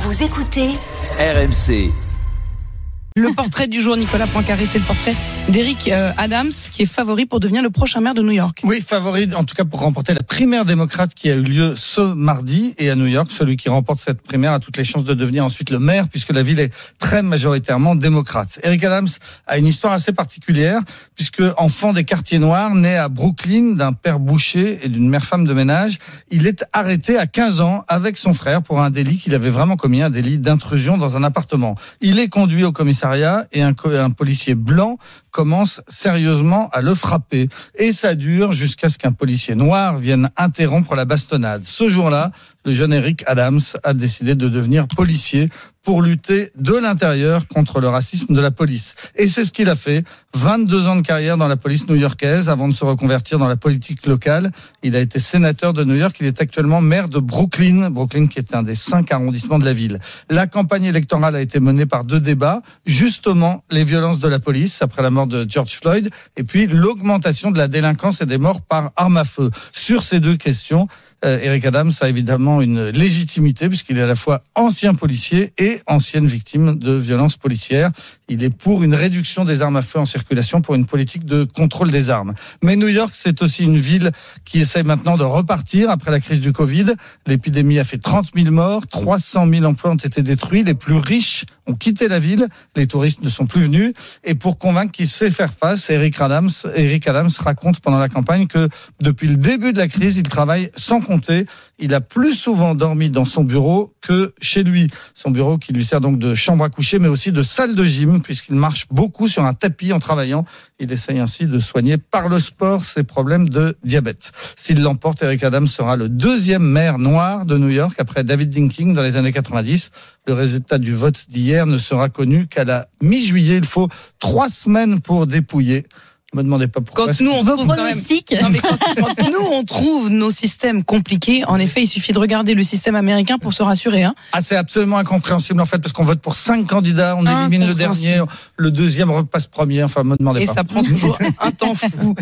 Vous écoutez RMC. Le portrait du jour, Nicolas Poincaré, c'est le portrait d'Eric Adams, qui est favori pour devenir le prochain maire de New York. Oui, favori en tout cas pour remporter la primaire démocrate qui a eu lieu ce mardi. Et à New York, celui qui remporte cette primaire a toutes les chances de devenir ensuite le maire, puisque la ville est très majoritairement démocrate. Eric Adams a une histoire assez particulière, puisque enfant des quartiers noirs, né à Brooklyn d'un père boucher et d'une mère femme de ménage, il est arrêté à 15 ans avec son frère pour un délit qu'il avait vraiment commis, un délit d'intrusion dans un appartement. Il est conduit au commissariat et un policier blanc commence sérieusement à le frapper. Et ça dure jusqu'à ce qu'un policier noir vienne interrompre la bastonnade. Ce jour-là, le jeune Eric Adams a décidé de devenir policier pour lutter de l'intérieur contre le racisme de la police. Et c'est ce qu'il a fait. 22 ans de carrière dans la police new-yorkaise avant de se reconvertir dans la politique locale. Il a été sénateur de New York. Il est actuellement maire de Brooklyn. Brooklyn qui est un des 5 arrondissements de la ville. La campagne électorale a été menée par 2 débats. Justement, les violences de la police après la mort de George Floyd et puis l'augmentation de la délinquance et des morts par arme à feu. Sur ces 2 questions, Eric Adams a évidemment une légitimité puisqu'il est à la fois ancien policier et ancienne victime de violences policières. Il est pour une réduction des armes à feu en circulation, pour une politique de contrôle des armes. Mais New York, c'est aussi une ville qui essaye maintenant de repartir après la crise du Covid. L'épidémie a fait 30 000 morts, 300 000 emplois ont été détruits, les plus riches ont quitté la ville, les touristes ne sont plus venus. Et pour convaincre qu'il sait faire face, Eric Adams raconte pendant la campagne que depuis le début de la crise, il travaille sans compter. Il a plus souvent dormi dans son bureau que chez lui. Son bureau qui lui sert donc de chambre à coucher, mais aussi de salle de gym, puisqu'il marche beaucoup sur un tapis en travaillant. Il essaye ainsi de soigner par le sport ses problèmes de diabète. S'il l'emporte, Eric Adams sera le 2e maire noir de New York après David Dinking dans les années 90. Le résultat du vote d'hier ne sera connu qu'à la mi-juillet. Il faut 3 semaines pour dépouiller. Ne me demandez pas pourquoi. Quand nous, on trouve quand nous, on trouve nos systèmes compliqués, en effet, il suffit de regarder le système américain pour se rassurer. Ah, c'est absolument incompréhensible, en fait, parce qu'on vote pour 5 candidats, on élimine le dernier, le deuxième repasse premier, enfin, me demandez pas. Et ça prend toujours un temps fou.